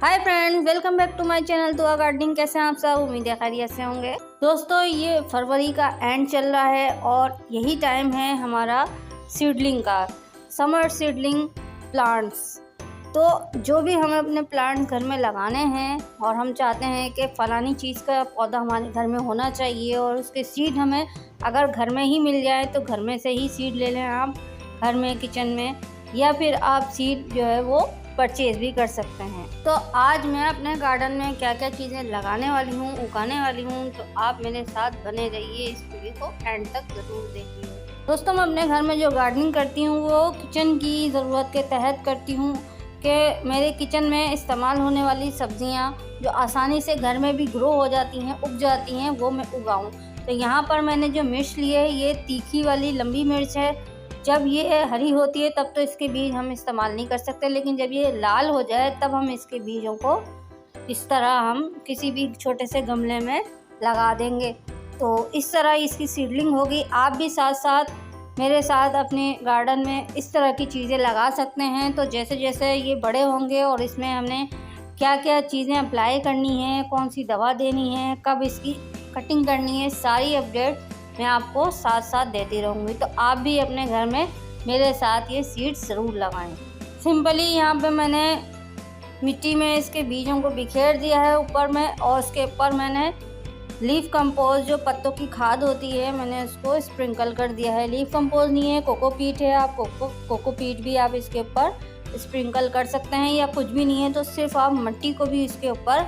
Hi friends, welcome back to my channel तुआ gardening. कैसे हैं आप सब? उम्मीद है खैरियत से होंगे। दोस्तों, ये फरवरी का एंड चल रहा है और यही टाइम है हमारा सीडलिंग का, समर सीडलिंग प्लांट्स। तो जो भी हमें अपने प्लांट्स घर में लगाने हैं और हम चाहते हैं कि फ़लानी चीज़ का पौधा हमारे घर में होना चाहिए और उसके सीड हमें अगर घर में ही मिल जाए तो घर में से ही सीड ले लें आप घर में, किचन में, या फिर आप सीड जो है वो परचेज़ भी कर सकते हैं। तो आज मैं अपने गार्डन में क्या क्या चीज़ें लगाने वाली हूँ, उगाने वाली हूँ, तो आप मेरे साथ बने रहिए, इस वीडियो को एंड तक ज़रूर देखिए। दोस्तों, मैं अपने घर में जो गार्डनिंग करती हूँ वो किचन की ज़रूरत के तहत करती हूँ कि मेरे किचन में इस्तेमाल होने वाली सब्जियाँ जो आसानी से घर में भी ग्रो हो जाती हैं, उग जाती हैं, वो मैं उगाऊँ। तो यहाँ पर मैंने जो मिर्च ली है ये तीखी वाली लंबी मिर्च है। जब ये हरी होती है तब तो इसके बीज हम इस्तेमाल नहीं कर सकते, लेकिन जब ये लाल हो जाए तब हम इसके बीजों को इस तरह हम किसी भी छोटे से गमले में लगा देंगे। तो इस तरह इसकी सीडलिंग होगी। आप भी साथ साथ मेरे साथ अपने गार्डन में इस तरह की चीज़ें लगा सकते हैं। तो जैसे जैसे ये बड़े होंगे और इसमें हमने क्या क्या चीज़ें अप्लाई करनी है, कौन सी दवा देनी है, कब इसकी कटिंग करनी है, सारी अपडेट मैं आपको साथ साथ देती रहूँगी। तो आप भी अपने घर में मेरे साथ ये सीड्स ज़रूर लगाएं। सिंपली यहाँ पे मैंने मिट्टी में इसके बीजों को बिखेर दिया है ऊपर में, और उसके ऊपर मैंने लीफ कंपोस्ट जो पत्तों की खाद होती है मैंने उसको स्प्रिंकल कर दिया है। लीफ कंपोस्ट नहीं है, कोकोपीट है। आप कोकोपीट भी आप इसके ऊपर स्प्रिंकल कर सकते हैं, या कुछ भी नहीं है तो सिर्फ आप मिट्टी को भी इसके ऊपर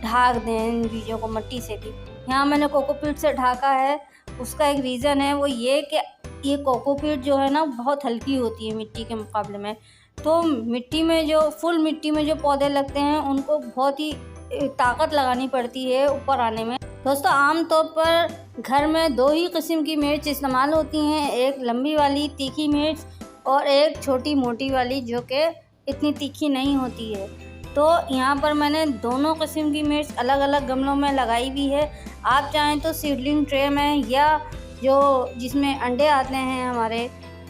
ढाक दें, इन बीजों को मिट्टी से भी। यहाँ मैंने कोकोपीट से ढाका है। उसका एक रीज़न है, वो ये कि ये कोकोपीट जो है ना बहुत हल्की होती है मिट्टी के मुकाबले में। तो मिट्टी में जो फुल मिट्टी में जो पौधे लगते हैं उनको बहुत ही ताकत लगानी पड़ती है ऊपर आने में। दोस्तों, आमतौर पर घर में दो ही किस्म की मिर्च इस्तेमाल होती हैं, एक लंबी वाली तीखी मिर्च और एक छोटी मोटी वाली जो कि इतनी तीखी नहीं होती है। तो यहाँ पर मैंने दोनों किस्म की मिर्च अलग अलग गमलों में लगाई हुई है। आप चाहें तो सीडलिंग ट्रे में, या जो जिसमें अंडे आते हैं, हमारे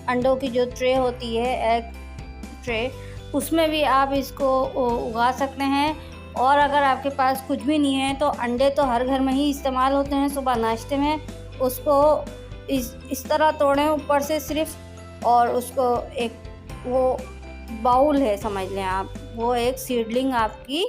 अंडों की जो ट्रे होती है, एग ट्रे, उसमें भी आप इसको उगा सकते हैं। और अगर आपके पास कुछ भी नहीं है तो अंडे तो हर घर में ही इस्तेमाल होते हैं सुबह नाश्ते में। उसको इस तरह तोड़ें ऊपर से सिर्फ, और उसको एक वो बाउल है समझ लें आप, वो एक सीडलिंग आपकी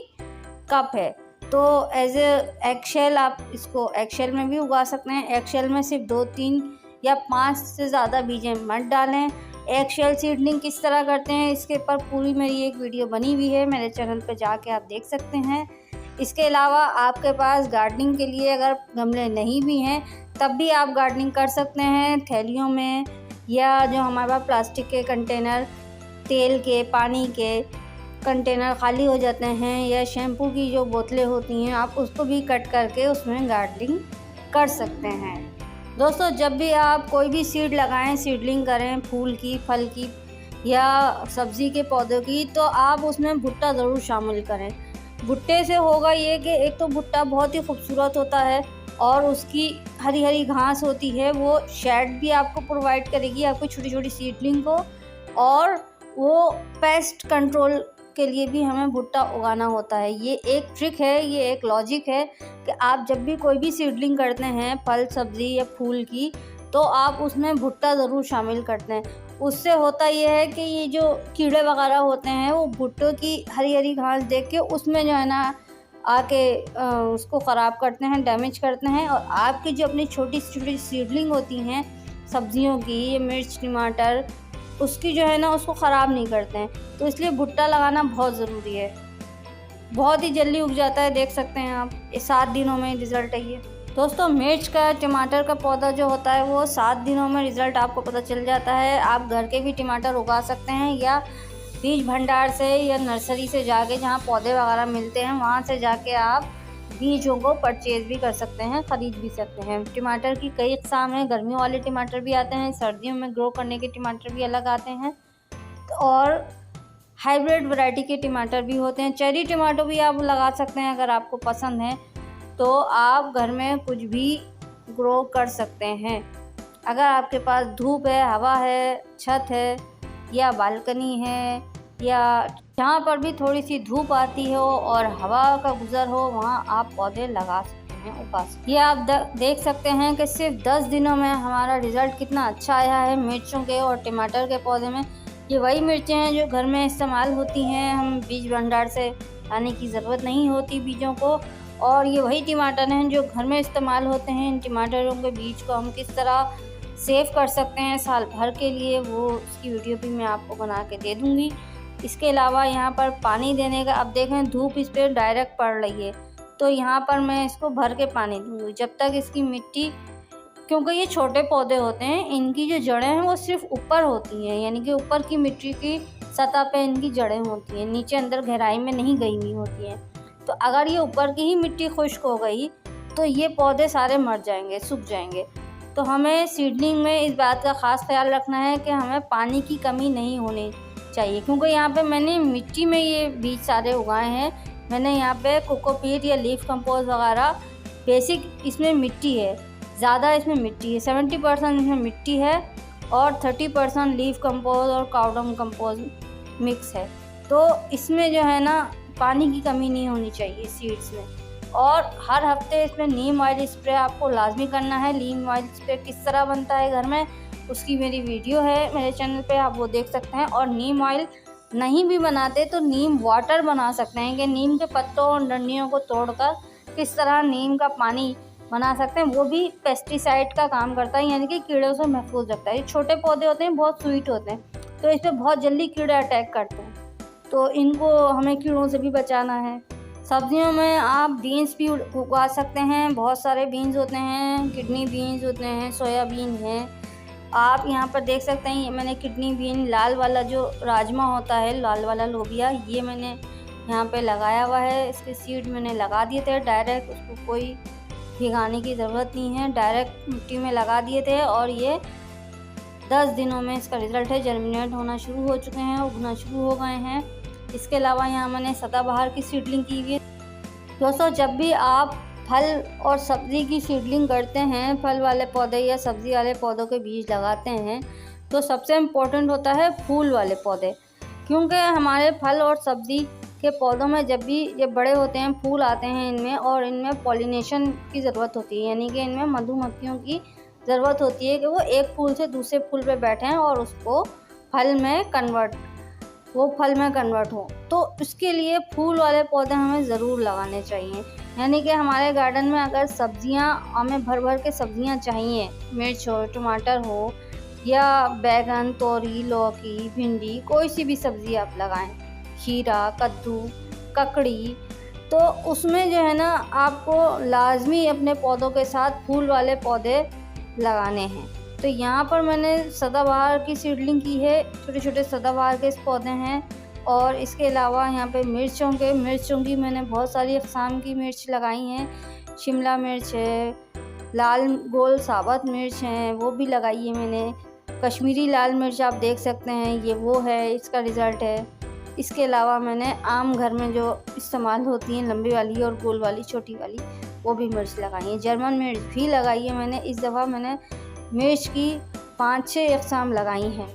कप है। तो एज एगशेल आप इसको एगशेल में भी उगा सकते हैं। एगशेल में सिर्फ 2, 3 या 5 से ज़्यादा बीजें मत डालें। एगशेल सीडलिंग किस तरह करते हैं इसके ऊपर पूरी मेरी एक वीडियो बनी हुई है, मेरे चैनल पर जाके आप देख सकते हैं। इसके अलावा आपके पास गार्डनिंग के लिए अगर गमले नहीं भी हैं तब भी आप गार्डनिंग कर सकते हैं थैलियों में, या जो हमारे पास प्लास्टिक के कंटेनर, तेल के, पानी के कंटेनर खाली हो जाते हैं, या शैम्पू की जो बोतलें होती हैं, आप उसको भी कट करके उसमें गार्डनिंग कर सकते हैं। दोस्तों, जब भी आप कोई भी सीड लगाएं, सीडलिंग करें, फूल की, फल की या सब्ज़ी के पौधों की, तो आप उसमें भुट्टा ज़रूर शामिल करें। भुट्टे से होगा ये कि एक तो भुट्टा बहुत ही खूबसूरत होता है और उसकी हरी हरी घास होती है, वो शेड भी आपको प्रोवाइड करेगी आपकी छोटी छोटी सीडलिंग को। और वो पेस्ट कंट्रोल के लिए भी हमें भुट्टा उगाना होता है। ये एक ट्रिक है, ये एक लॉजिक है कि आप जब भी कोई भी सीडलिंग करते हैं फल, सब्ज़ी या फूल की, तो आप उसमें भुट्टा ज़रूर शामिल करते हैं। उससे होता ये है कि ये जो कीड़े वगैरह होते हैं वो भुट्टों की हरी हरी घास देख के उसमें जो है ना आके उसको ख़राब करते हैं, डैमेज करते हैं, और आपकी जो अपनी छोटी छोटी सीडलिंग होती हैं सब्जियों की, मिर्च, टमाटर, उसकी जो है ना उसको ख़राब नहीं करते हैं। तो इसलिए भुट्टा लगाना बहुत ज़रूरी है। बहुत ही जल्दी उग जाता है, देख सकते हैं आप, 7 दिनों में रिज़ल्ट है ये। दोस्तों, मिर्च का, टमाटर का पौधा जो होता है वो 7 दिनों में रिज़ल्ट आपको पता चल जाता है। आप घर के भी टमाटर उगा सकते हैं, या बीज भंडार से या नर्सरी से जाके, जहाँ पौधे वगैरह मिलते हैं वहाँ से जाके आप बीजों को परचेज़ भी कर सकते हैं, ख़रीद भी सकते हैं। टमाटर की कई क़िस्म हैं, गर्मियों वाले टमाटर भी आते हैं, सर्दियों में ग्रो करने के टमाटर भी अलग आते हैं, और हाइब्रिड वैरायटी के टमाटर भी होते हैं। चेरी टमाटो भी आप लगा सकते हैं अगर आपको पसंद है, तो आप घर में कुछ भी ग्रो कर सकते हैं। अगर आपके पास धूप है, हवा है, छत है या बालकनी है या जहाँ पर भी थोड़ी सी धूप आती हो और हवा का गुजर हो वहाँ आप पौधे लगा सकते हैं, उगा सकते हैं। ये आप देख सकते हैं कि सिर्फ 10 दिनों में हमारा रिज़ल्ट कितना अच्छा आया है मिर्चों के और टमाटर के पौधे में। ये वही मिर्चें हैं जो घर में इस्तेमाल होती हैं, हम बीज भंडार से लाने की ज़रूरत नहीं होती बीजों को। और ये वही टमाटर हैं जो घर में इस्तेमाल होते हैं। इन टमाटरों के बीज को हम किस तरह सेव कर सकते हैं साल भर के लिए, वो उसकी वीडियो भी मैं आपको बना के दे दूँगी। इसके अलावा यहाँ पर पानी देने का, अब देखें धूप इस पर डायरेक्ट पड़ रही है, तो यहाँ पर मैं इसको भर के पानी दूँगी जब तक इसकी मिट्टी, क्योंकि ये छोटे पौधे होते हैं, इनकी जो जड़ें हैं वो सिर्फ ऊपर होती हैं, यानी कि ऊपर की मिट्टी की सतह पे इनकी जड़ें होती हैं, नीचे अंदर गहराई में नहीं गई हुई होती हैं। तो अगर ये ऊपर की ही मिट्टी खुश्क हो गई तो ये पौधे सारे मर जाएंगे, सूख जाएंगे। तो हमें सीडलिंग में इस बात का ख़ास ख्याल रखना है कि हमें पानी की कमी नहीं होनी चाहिए, क्योंकि यहाँ पे मैंने मिट्टी में ये बीज सारे उगाए हैं। मैंने यहाँ पे कोकोपीट या लीफ कंपोस्ट वगैरह, बेसिक इसमें मिट्टी है, ज़्यादा इसमें मिट्टी है, 70% इसमें मिट्टी है और 30% लीफ कंपोस्ट और काउडंग कंपोस्ट मिक्स है। तो इसमें जो है ना पानी की कमी नहीं होनी चाहिए सीड्स में। और हर हफ्ते इसमें नीम ऑयल स्प्रे आपको लाजमी करना है। नीम ऑयल स्प्रे किस तरह बनता है घर में, उसकी मेरी वीडियो है मेरे चैनल पे, आप वो देख सकते हैं। और नीम ऑयल नहीं भी बनाते तो नीम वाटर बना सकते हैं, कि नीम के पत्तों और डंडियों को तोड़कर किस तरह नीम का पानी बना सकते हैं। वो भी पेस्टिसाइड का काम करता है, यानी कि कीड़ों से महफूज रखता है। ये छोटे पौधे होते हैं, बहुत स्वीट होते हैं, तो इस पर बहुत जल्दी कीड़े अटैक करते हैं, तो इनको हमें कीड़ों से भी बचाना है। सब्जियों में आप बीन्स भी उगा सकते हैं, बहुत सारे बीन्स होते हैं, किडनी बीन्स होते हैं, सोयाबीन है। आप यहाँ पर देख सकते हैं, ये मैंने किडनी बीन, लाल वाला जो राजमा होता है, लाल वाला लोबिया, ये मैंने यहाँ पे लगाया हुआ है। इसके सीड मैंने लगा दिए थे डायरेक्ट, उसको कोई भिगाने की ज़रूरत नहीं है, डायरेक्ट मिट्टी में लगा दिए थे और ये 10 दिनों में इसका रिज़ल्ट है, जर्मिनेट होना शुरू हो चुके हैं, उगना शुरू हो गए हैं। इसके अलावा यहाँ मैंने सदाबहार की सीडलिंग की हुई है। दोस्तों, जब भी आप फल और सब्ज़ी की सीडलिंग करते हैं, फल वाले पौधे या सब्ज़ी वाले पौधों के बीज लगाते हैं, तो सबसे इम्पोर्टेंट होता है फूल वाले पौधे, क्योंकि हमारे फल और सब्ज़ी के पौधों में जब भी ये बड़े होते हैं, फूल आते हैं इनमें, और इनमें पॉलिनेशन की ज़रूरत होती है, यानी कि इनमें मधुमक्खियों की ज़रूरत होती है कि वो एक फूल से दूसरे फूल पे बैठें और उसको फल में कन्वर्ट हो। तो इसके लिए फूल वाले पौधे हमें ज़रूर लगाने चाहिए। यानी कि हमारे गार्डन में अगर सब्जियां, हमें भर भर के सब्जियां चाहिए, मिर्च हो, टमाटर हो या बैगन, तोरी, लौकी, भिंडी, कोई सी भी सब्ज़ी आप लगाएं, खीरा, कद्दू, ककड़ी, तो उसमें जो है ना आपको लाजमी अपने पौधों के साथ फूल वाले पौधे लगाने हैं। तो यहाँ पर मैंने सदाबहार की सीडलिंग की है, छोटे छोटे सदाबहार के पौधे हैं। और इसके अलावा यहाँ पे मिर्चों की मैंने बहुत सारी अक़साम की मिर्च लगाई हैं। शिमला मिर्च है, लाल गोल साबुत मिर्च हैं, वो भी लगाई है मैंने। कश्मीरी लाल मिर्च आप देख सकते हैं, ये वो है, इसका रिज़ल्ट है। इसके अलावा मैंने आम घर में जो इस्तेमाल होती हैं, लंबी वाली और गोल वाली, छोटी वाली, वो भी मिर्च लगाई है। जर्मन मिर्च भी लगाई है मैंने। इस दफ़ा मैंने मिर्च की 5-6 अक़साम लगाई हैं।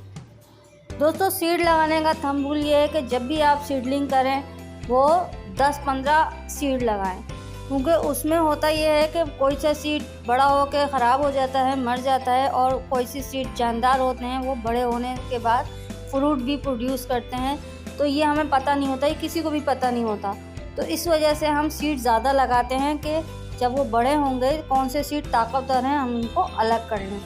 दोस्तों, सीड लगाने का थंब रूल ये है कि जब भी आप सीडलिंग करें वो 10-15 सीड लगाएं, क्योंकि उसमें होता ये है कि कोई सा सीड बड़ा होकर ख़राब हो जाता है, मर जाता है, और कोई सी सीड जानदार होते हैं, वो बड़े होने के बाद फ्रूट भी प्रोड्यूस करते हैं। तो ये हमें पता नहीं होता, ये किसी को भी पता नहीं होता। तो इस वजह से हम सीड ज़्यादा लगाते हैं कि जब वो बड़े होंगे कौन से सीड ताकतवर हैं हम उनको अलग कर लें।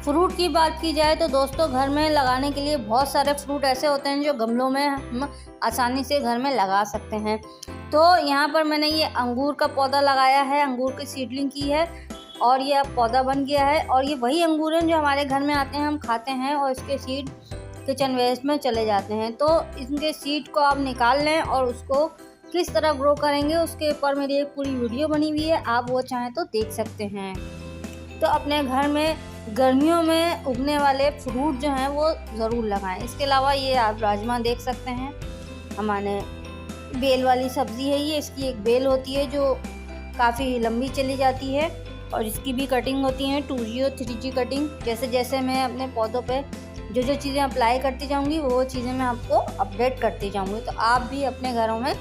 फ्रूट की बात की जाए तो दोस्तों, घर में लगाने के लिए बहुत सारे फ्रूट ऐसे होते हैं जो गमलों में हम आसानी से घर में लगा सकते हैं। तो यहाँ पर मैंने ये अंगूर का पौधा लगाया है, अंगूर की सीडलिंग की है और ये अब पौधा बन गया है। और ये वही अंगूर हैं जो हमारे घर में आते हैं, हम खाते हैं और इसके सीड किचन वेस्ट में चले जाते हैं। तो इनके सीड को आप निकाल लें और उसको किस तरह ग्रो करेंगे उसके ऊपर मेरी एक पूरी वीडियो बनी हुई है, आप वो चाहें तो देख सकते हैं। तो अपने घर में गर्मियों में उगने वाले फ्रूट जो हैं वो ज़रूर लगाएं। इसके अलावा ये आप राजमा देख सकते हैं, हमारे बेल वाली सब्ज़ी है ये। इसकी एक बेल होती है जो काफ़ी लंबी चली जाती है और इसकी भी कटिंग होती है 2G और 3G कटिंग। जैसे जैसे मैं अपने पौधों पे जो जो चीज़ें अप्लाई करती जाऊंगी वो चीज़ें मैं आपको अपडेट करती जाऊंगी। तो आप भी अपने घरों में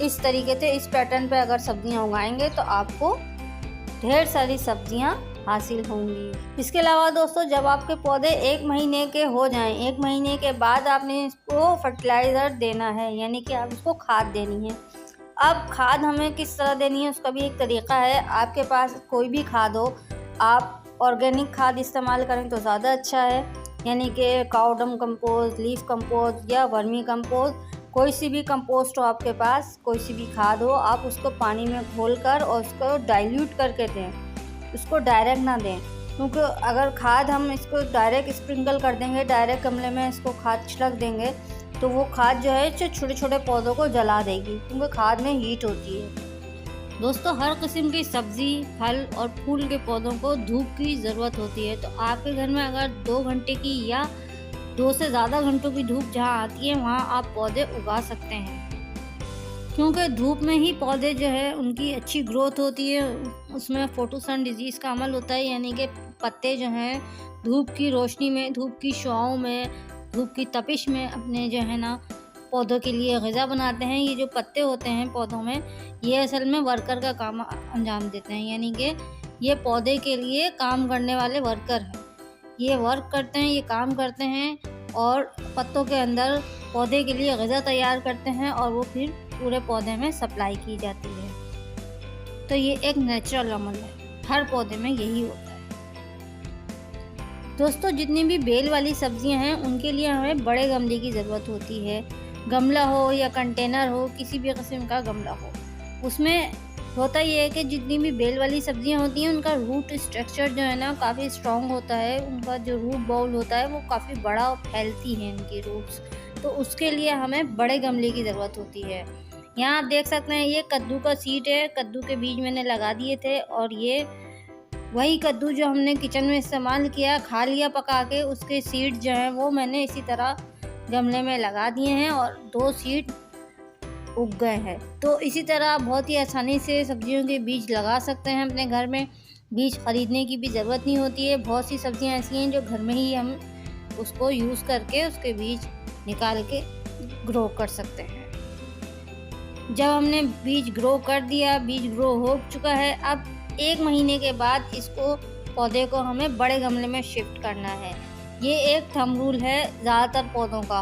इस तरीके से इस पैटर्न पे अगर सब्जियां उगाएंगे तो आपको ढेर सारी सब्जियां हासिल होंगी। इसके अलावा दोस्तों, जब आपके पौधे 1 महीने के हो जाएं, 1 महीने के बाद आपने इसको फर्टिलाइज़र देना है, यानी कि आप इसको खाद देनी है। अब खाद हमें किस तरह देनी है उसका भी एक तरीका है। आपके पास कोई भी खाद हो, आप ऑर्गेनिक खाद इस्तेमाल करें तो ज़्यादा अच्छा है, यानी कि काउडम कंपोस्ट, लीफ कंपोस्ट या वर्मी कंपोस्ट, कोई सी भी कंपोस्ट हो आपके पास, कोई सी भी खाद हो, आप उसको पानी में घोलकर और उसको डाइल्यूट करके दें। उसको डायरेक्ट ना दें, क्योंकि अगर खाद हम इसको डायरेक्ट स्प्रिंकल कर देंगे, डायरेक्ट गमले में इसको खाद छिड़क देंगे, तो वो खाद जो है छोटे छोटे पौधों को जला देगी, क्योंकि खाद में हीट होती है। दोस्तों, हर किस्म की सब्जी, फल और फूल के पौधों को धूप की ज़रूरत होती है। तो आपके घर में अगर 2 घंटे की या 2 से ज़्यादा घंटों की धूप जहाँ आती है वहाँ आप पौधे उगा सकते हैं, क्योंकि धूप में ही पौधे जो है उनकी अच्छी ग्रोथ होती है। उसमें फोटोसन डिजीज़ का अमल होता है, यानी कि पत्ते जो हैं धूप की रोशनी में, धूप की छाँव में, धूप की तपिश में अपने जो है ना पौधों के लिए ग़िज़ा बनाते हैं। ये जो पत्ते होते हैं पौधों में, ये असल में वर्कर का काम अंजाम देते हैं, यानी कि ये पौधे के लिए काम करने वाले वर्कर हैं। ये वर्क करते हैं, ये काम करते हैं और पत्तों के अंदर पौधे के लिए ग़िज़ा तैयार करते हैं और वो फिर पूरे पौधे में सप्लाई की जाती है। तो ये एक नेचुरल अमल है, हर पौधे में यही होता है। दोस्तों, जितनी भी बेल वाली सब्जियां हैं उनके लिए हमें बड़े गमले की ज़रूरत होती है। गमला हो या कंटेनर हो, किसी भी किस्म का गमला हो, उसमें होता ये है कि जितनी भी बेल वाली सब्जियां होती हैं उनका रूट स्ट्रक्चर जो है ना काफ़ी स्ट्रॉन्ग होता है। उनका जो रूट बाउल होता है वो काफ़ी बड़ा और फैलती है इनकी रूट्स, तो उसके लिए हमें बड़े गमले की ज़रूरत होती है। यहाँ आप देख सकते हैं ये कद्दू का सीड है, कद्दू के बीज मैंने लगा दिए थे और ये वही कद्दू जो हमने किचन में इस्तेमाल किया, खा लिया पका के, उसके सीड जो हैं वो मैंने इसी तरह गमले में लगा दिए हैं और 2 सीड उग गए हैं। तो इसी तरह बहुत ही आसानी से सब्जियों के बीज लगा सकते हैं अपने घर में। बीज खरीदने की भी ज़रूरत नहीं होती है। बहुत सी सब्जियां ऐसी हैं जो घर में ही हम उसको यूज़ करके उसके बीज निकाल के ग्रो कर सकते हैं। जब हमने बीज ग्रो कर दिया, बीज ग्रो हो चुका है, अब 1 महीने के बाद इसको पौधे को हमें बड़े गमले में शिफ्ट करना है। ये एक थंब रूल है ज़्यादातर पौधों का,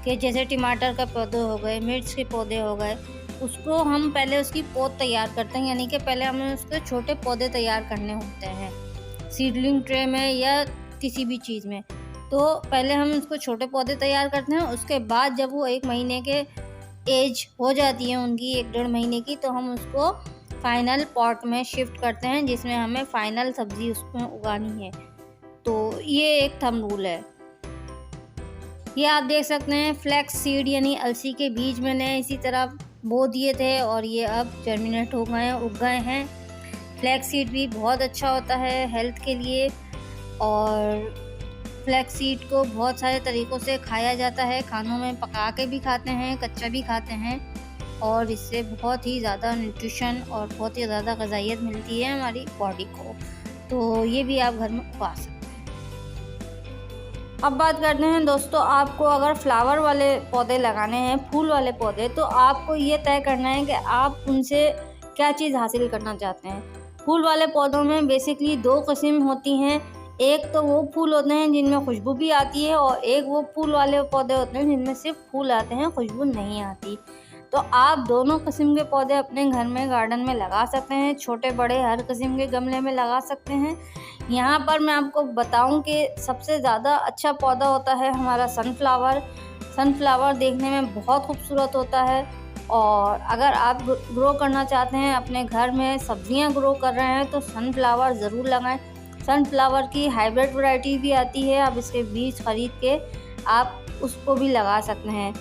कि जैसे टमाटर का पौधे हो गए, मिर्च के पौधे हो गए, उसको हम पहले उसकी पौध तैयार करते हैं, यानी कि पहले हमें उसके छोटे पौधे तैयार करने होते हैं सीडलिंग ट्रे में या किसी भी चीज़ में। तो पहले हम उसको छोटे पौधे तैयार करते हैं, उसके बाद जब वो 1 महीने के एज हो जाती है उनकी, 1-1.5 महीने की, तो हम उसको फाइनल पॉट में शिफ्ट करते हैं, जिसमें हमें फाइनल सब्ज़ी उसमें उगानी है। तो ये एक थंब रूल है। ये आप देख सकते हैं फ्लैक्स सीड यानी अलसी के बीज मैंने इसी तरह बो दिए थे और ये अब जर्मिनेट हो गए हैं, उग गए हैं। फ्लैक्स सीड भी बहुत अच्छा होता है हेल्थ के लिए और फ्लैक्स सीड को बहुत सारे तरीक़ों से खाया जाता है। खानों में पका के भी खाते हैं, कच्चा भी खाते हैं और इससे बहुत ही ज़्यादा न्यूट्रिशन और बहुत ही ज़्यादा ग़िज़ाइयत मिलती है हमारी बॉडी को। तो ये भी आप घर में उगा सकते हैं। अब बात करते हैं दोस्तों, आपको अगर फ्लावर वाले पौधे लगाने हैं, फूल वाले पौधे, तो आपको ये तय करना है कि आप उनसे क्या चीज़ हासिल करना चाहते हैं। फूल वाले पौधों में बेसिकली 2 किस्म होती हैं। एक तो वो फूल होते हैं जिनमें खुशबू भी आती है और एक वो फूल वाले पौधे होते हैं जिनमें सिर्फ फूल आते हैं, खुशबू नहीं आती। तो आप दोनों किस्म के पौधे अपने घर में गार्डन में लगा सकते हैं, छोटे बड़े हर किस्म के गमले में लगा सकते हैं। यहाँ पर मैं आपको बताऊं कि सबसे ज़्यादा अच्छा पौधा होता है हमारा सनफ्लावर। सनफ्लावर देखने में बहुत खूबसूरत होता है और अगर आप ग्रो करना चाहते हैं अपने घर में, सब्जियां ग्रो कर रहे हैं, तो सनफ्लावर ज़रूर लगाएं। सनफ्लावर की हाइब्रिड वैरायटी भी आती है, आप इसके बीज खरीद के आप उसको भी लगा सकते हैं।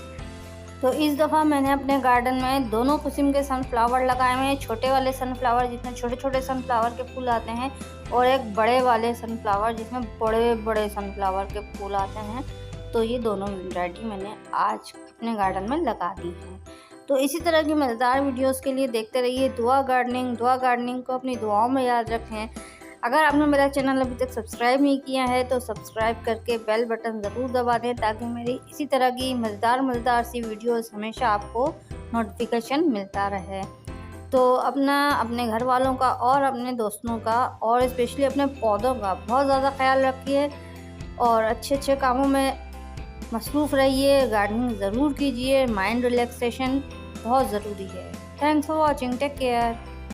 तो इस दफ़ा मैंने अपने गार्डन में दोनों किस्म के सनफ्लावर लगाए हुए हैं। छोटे वाले सनफ्लावर जिसमें छोटे छोटे सनफ्लावर के फूल आते हैं और एक बड़े वाले सनफ्लावर जिसमें बड़े बड़े सनफ्लावर के फूल आते हैं। तो ये दोनों वैरायटी मैंने आज अपने गार्डन में लगा दी है। तो इसी तरह की मज़ेदार वीडियोस के लिए देखते रहिए दुआ गार्डनिंग को अपनी दुआओं में याद रखें। अगर आपने मेरा चैनल अभी तक सब्सक्राइब नहीं किया है तो सब्सक्राइब करके बेल बटन ज़रूर दबा दें, ताकि मेरी इसी तरह की मज़ेदार सी वीडियोस हमेशा आपको नोटिफिकेशन मिलता रहे। तो अपने घर वालों का और अपने दोस्तों का और स्पेशली अपने पौधों का बहुत ज़्यादा ख्याल रखिए और अच्छे कामों में मसरूफ़ रहिए। गार्डनिंग ज़रूर कीजिए, माइंड रिलैक्सेशन बहुत ज़रूरी है। Thanks for watching, take care.